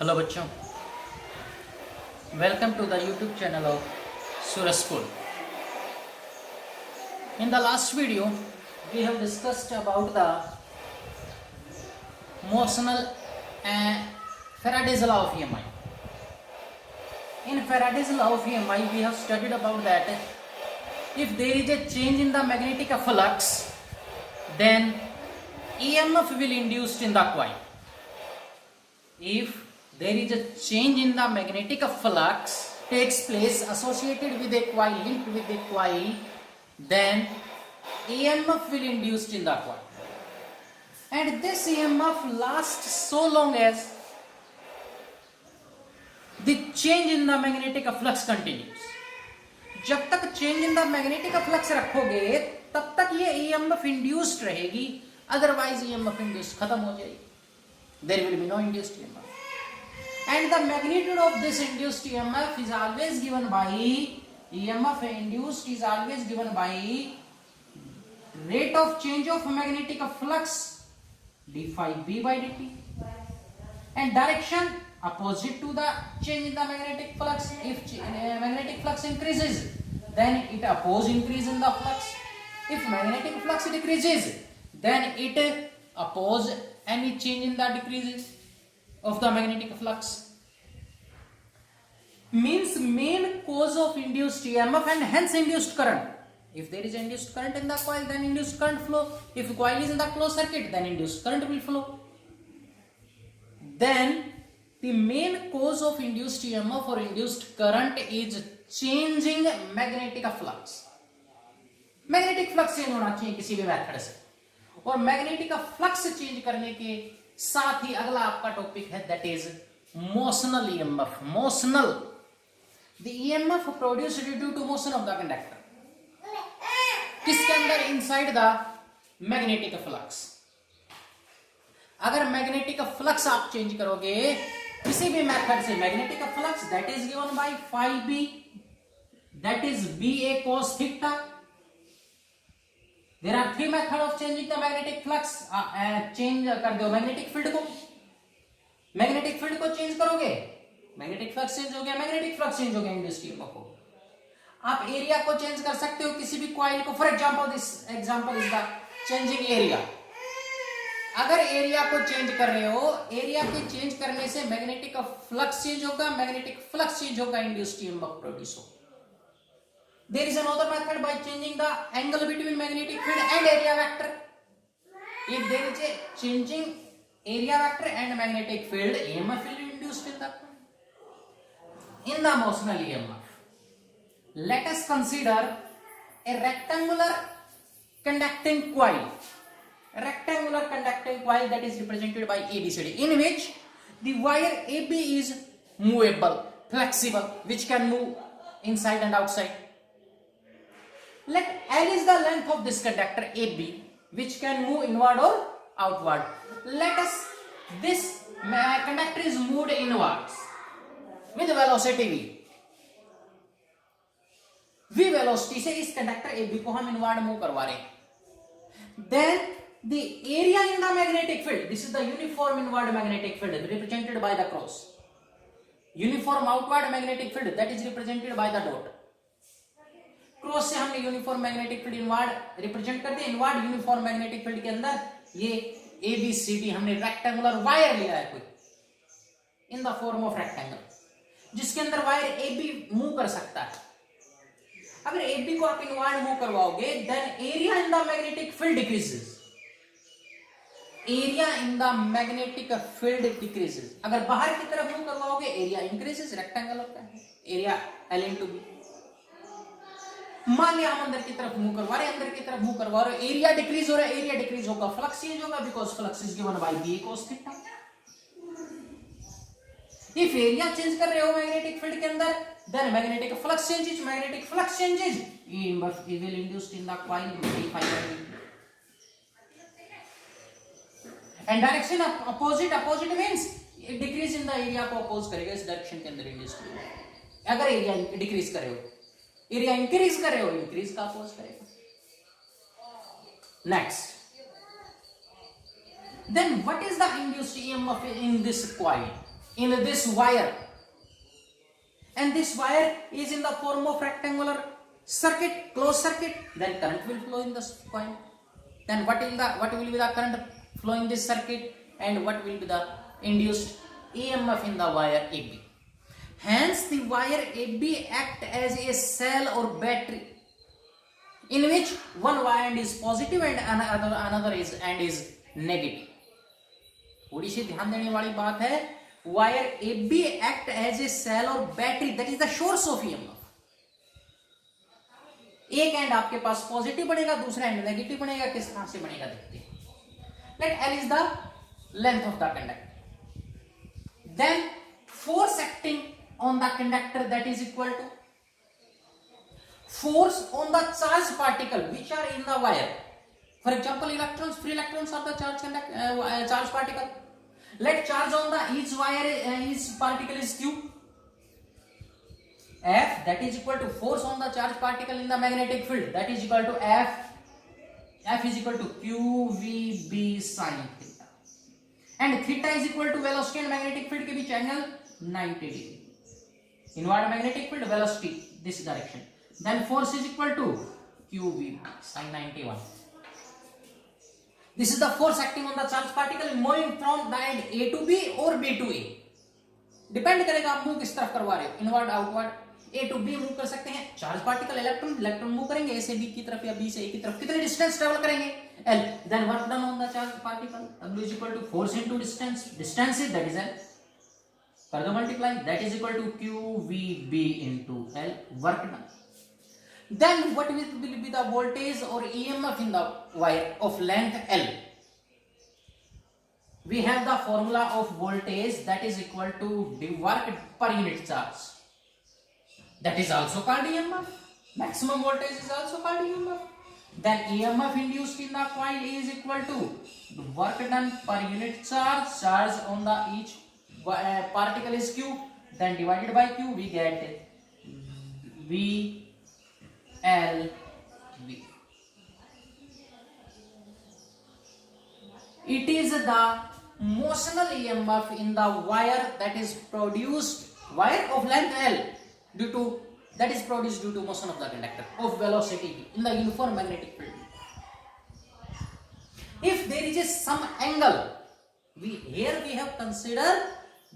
Hello बच्चों, welcome to the YouTube channel of Suraj school. In the last video, we have discussed about the motional and Faraday's law of EMI. In Faraday's law of EMI, we have studied about that if there is a change in the magnetic flux, then EMF will induced in the coil. If there is a change in the magnetic flux takes place associated with a coil, linked with a coil, then EMF will induced in the coil, and this EMF lasts so long as the change in the magnetic flux continues. जब तक change in the magnetic flux रखोगे तब तक ये EMF induced रहेगी, otherwise EMF induced खत्म हो जाएगी. There will be no induced EMF. And the magnitude of this induced EMF is always given by EMF induced is always given by rate of change of magnetic flux d phi b by dt, and direction opposite to the change in the magnetic flux. If magnetic flux increases, then it oppose increase in the flux. If magnetic flux decreases, then it oppose any change in the decreases of the magnetic flux. Means main cause of induced EMF and hence induced current. If there is induced current in the coil, then induced current flow. If the coil is in the closed circuit, then induced current will flow. Then the main cause of induced EMF or induced current is changing magnetic flux. Magnetic flux change होना चाहिए किसी भी method से, और magnetic flux change करने के साथ ही अगला आपका टॉपिक है that is motional EMF. Motional, the EMF produced due to motion of the conductor. किसके अंदर? Inside the magnetic flux. अगर मैग्नेटिक फ्लक्स आप चेंज करोगे किसी भी मेथड से, magnetic flux that is given by phi b, that is BA cos theta. There are three methods of changing the magnetic flux. Change कर दो magnetic field को. Magnetic field को change करोगे, मैग्नेटिक फ्लक्स चेंज हो गया, magnetic flux change हो गया, induced EMF हो. आप एरिया को चेंज कर सकते हो किसी भी कॉइल को. For example this example is the changing area. अगर एरिया को चेंज कर रहे हो, एरिया के चेंज करने से मैग्नेटिक फ्लक्स चेंज होगा, मैग्नेटिक फ्लक्स चेंज होगा, इंड्यूस्ड EMF प्रोड्यूस होगा. There is another method by changing the angle between magnetic field and area vector. If there is a changing area vector and magnetic field, EMF will be induced in the motional EMF. Let us consider a rectangular conducting coil. A rectangular conducting coil that is represented by ABCD, in which the wire AB is movable, flexible, which can move inside and outside. Let L is the length of this conductor AB, which can move inward or outward. This conductor is moved inwards with velocity V. V velocity से इस conductor AB को हम inward move करवा रहे हैं. Then the area in the magnetic field, this is the uniform inward magnetic field represented by the cross. Uniform outward magnetic field that is represented by the dot. Cross से हमने uniform magnetic field inward represent कर दिया. Inward uniform magnetic field के अंदर ये ABCD हमने rectangular wire लिया है कोई in the form of rectangle, जिसके अंदर वायर AB मूव कर सकता है. अगर AB को आप इनवर्ड मूव करवाओगे, then area in the magnetic field decreases. Area in the magnetic field decreases. अगर बाहर की तरफ मूव करवाओगे, एरिया इंक्रीजेस. रेक्टेंगल होता है, एरिया L into B. मान लिया हम अंदर की तरफ मूव करवा रहे हैं, अंदर की तरफ मूव करवा रहे, एरिया डिक्रीज हो रहा है, एरिया डिक्रीज होगा, फ्लक्स चेंज होगा, because flux is given by BA cos theta. If area change कर रहे हो मैग्नेटिक फील्ड के अंदर, then magnetic flux changes. Magnetic flux changes, EMF will induced in the coil d phi by dt. And direction opposite means decrease in the area को oppose करेगा, इस direction के अंदर इंड्यूस्ड. अगर एरिया डिक्रीज कर रहे हो, एरिया इंक्रीज कर रहे हो, इंक्रीज का अपोज करेगा. Next, Then what is the induced EMF in this coil? in this wire, and this wire is in the form of rectangular circuit, closed circuit, then current will flow in this coil. Then what will be the current flow in this circuit, and what will be the induced EMF in the wire AB. Hence the wire AB act as a cell or battery in which one wire is positive and another is negative. थोड़ी सी ध्यान देने वाली बात है, wire AB act as a cell or battery, that is the source of EMF. एक and आपके पास positive बनेगा, दूसरा एंड नेगेटिव बनेगा. किस तरह से बनेगा देखते हैं. Let L is the length of the conductor. Then force acting on the conductor, that is equal to force on the charged particle which are in the wire. For example, electrons, free electrons are the charged particle. Let charge on the each wire, each particle is Q. F, that is equal to force on the charged particle in the magnetic field, that is equal to F is equal to QVB sin theta, and theta is equal to velocity and magnetic field के बीच angle 90 degree. Inward magnetic field, velocity this direction, then force is equal to QVB sin 91. This is the force acting on the charged particle moving from the end A to B or B to A. Depend करेगा आप move किस तरफ करवा रहे हो, inward outward. A to B move कर सकते हैं. चार्ज पार्टिकल इलेक्ट्रॉन मूव करेंगे A से B की तरफ या B से A की तरफ. कितने डिस्टेंस ट्रेवल करेंगे? L. Then work done on the charge particle, W is equal to force into distance. Distance is, that is L. कर दो multiply, that is equal to QVB into L. Work done. Then what will be the voltage or EMF in the wire of length L? We have the formula of voltage, that is equal to the work per unit charge. That is also called EMF. Maximum voltage is also called EMF. Then EMF induced in the coil is equal to the work done per unit charge. Charge on the each particle is Q. Then divided by Q, we get VLV. It is the motional EMF in the wire that is produced, wire of length L, that is produced due to motion of the conductor of velocity in the uniform magnetic field. If there is some angle, here we have considered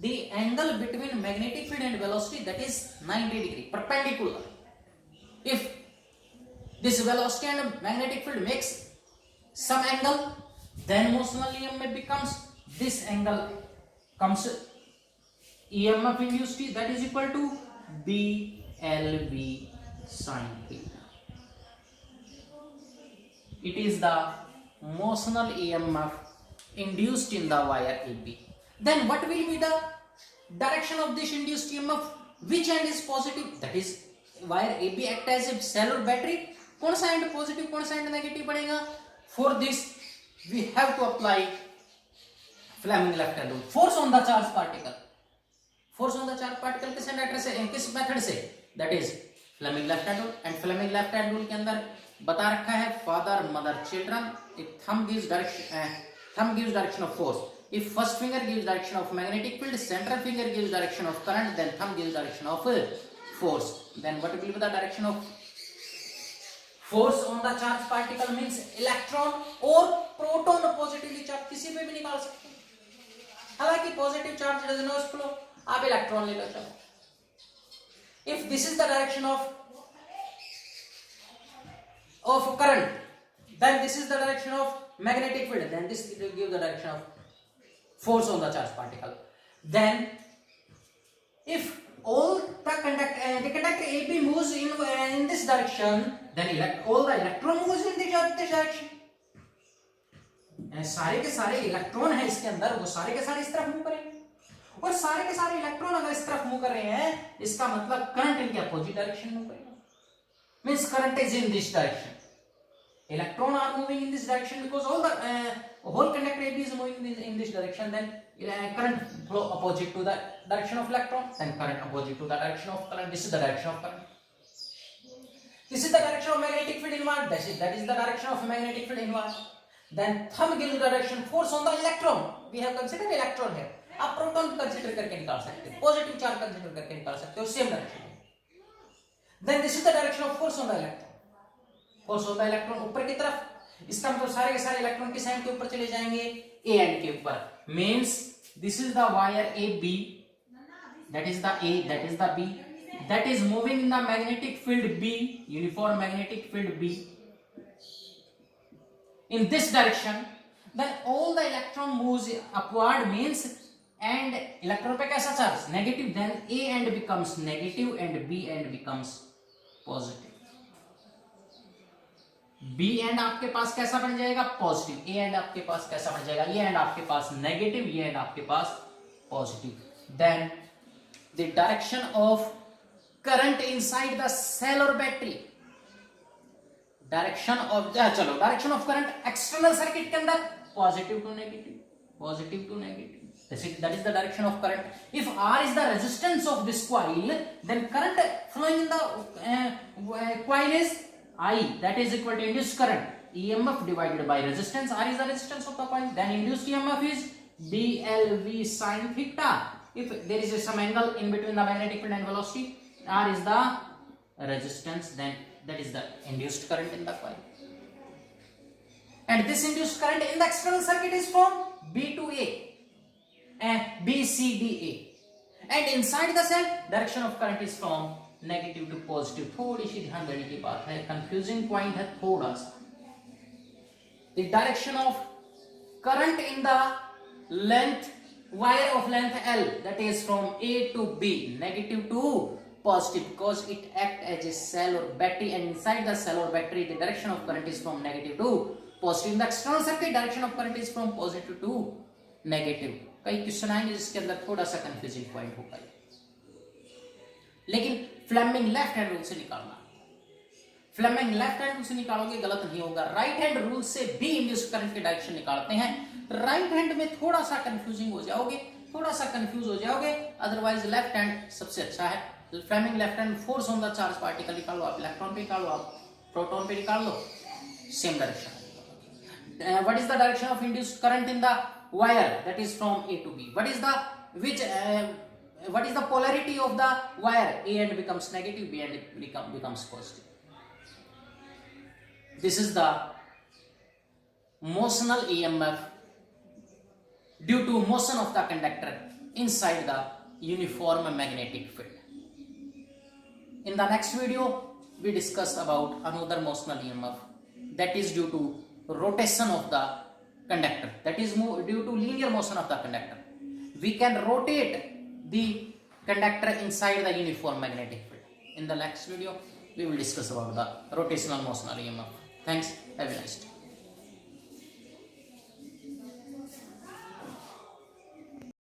the angle between magnetic field and velocity, that is 90 degree perpendicular. If this velocity and magnetic field makes some angle, then motional EMF becomes, this angle comes EMF induced, that is equal to BLV sin theta. It is the motional EMF induced in the wire AB. Then what will be the direction of this induced EMF? Which end is positive? That is wire AB act as a cell or battery. कौन सा end positive, कौन सा end negative बनेगा? For this we have to apply Fleming left hand rule. Force on the charged particle. Force on the charged particle किस inductor से, किस method से? That is Fleming left hand rule. And Fleming left hand rule के अंदर बता रखा है father, mother, children. If thumb gives direction of force. If first finger gives direction of magnetic field, central finger gives direction of current, then thumb gives direction of force. Then what will be the direction of force on the charged particle? Means electron or proton positively charged, किसी पे भी निकाल सकते हैं. हालांकि positive charge does not flow, आप electron ले लो चलो. If this is the direction of current, then this is the direction of magnetic field, then this will give the direction of force on the charged particle. Then if all the conductor AB moves in this direction, then all the electron moves in this direction. सारे के सारे electron है इसके अंदर, वो सारे के सारे इस तरफ मूव करेंगे. और सारे के सारे इलेक्ट्रॉन अगर इस तरफ मूव कर रहे हैं, इसका मतलब करंट इनके अपोजिट डायरेक्शन मूव करेगा. Means current is in this direction. Electron are moving in this direction because all the whole conductor AB is moving in this direction. Then current flow opposite to the direction of electron, then current opposite to the direction of current. This is the direction of current. This is the direction of magnetic field inward. That is the direction of magnetic field inward. Then thumb gives direction force on the electron. We have considered electron here. आप proton consider करके निकाल सकते हो, positive charge consider करके निकाल सकते हो, same direction में। Then this is the direction of force on the electron. Force on the electron ऊपर की तरफ, इसका मतलब सारे के सारे इलेक्ट्रॉन किस एंड के ऊपर चले जाएंगे, ए एंड के ऊपर। Means this is the wire A B, that is the A, that is the B, that is moving in the magnetic field B, uniform magnetic field B, in this direction. Then all the electron moves upward, means and electron पे कैसा charge, negative, then A end becomes negative and B end becomes positive. B end आपके पास कैसा बन जाएगा, positive, A end आपके पास कैसा बन जाएगा, ये एंड आपके पास नेगेटिव, ये एंड आपके पास positive. Then the direction of current inside the cell or battery, direction of चलो direction of current external circuit के अंदर positive to negative, positive to negative, that is the direction of current. If R is the resistance of this coil, then current flowing in the coil is I, that is equal to induced current, EMF divided by resistance. R is the resistance of the coil, then induced EMF is dLV sin theta. If there is some angle in between the magnetic field and velocity, R is the resistance, then that is the induced current in the coil. And this induced current in the external circuit is from B to A, and B, C, D, A. And inside the cell, direction of current is from negative to positive. थोड़ी सी ध्यान देने की बात है, confusing point है थोड़ा सा. The direction of current in the length, wire of length L, that is from A to B, negative to positive, because it acts as a cell or battery, and inside the cell or battery the direction of current is from negative to positive. In the external circuit, direction of current is from positive to negative. कई question आएंगे जिसके अंदर थोड़ा सा confusing point होगा, लेकिन Fleming left hand rule से निकालना, फ्लेमिंग लेफ्ट हैंड रूल से निकालोगे गलत नहीं होगा। राइट हैंड रूल से भी इंड्यूस्ड करंट के डायरेक्शन निकालते हैं, राइट हैंड में थोड़ा सा कंफ्यूजिंग हो जाओगे, थोड़ा सा कंफ्यूज हो जाओगे, अदरवाइज लेफ्ट हैंड सबसे अच्छा है। Fleming left hand force on the charge particle निकालो, आप इलेक्ट्रॉन पे निकालो, आप प्रोटॉन पे निकाल लो, same direction. What is the direction of induced current in the wire, that is from A to B. What is the which what is the polarity of the wire, A end becomes negative, B end becomes positive. This is the motional EMF due to motion of the conductor inside the uniform magnetic field. In the next video we discuss about another motional EMF that is due to rotation of the conductor, that is due to linear motion of the conductor. We can rotate the conductor inside the uniform magnetic field. In the next video we will discuss about the rotational motional EMF. Thanks, have a nice day.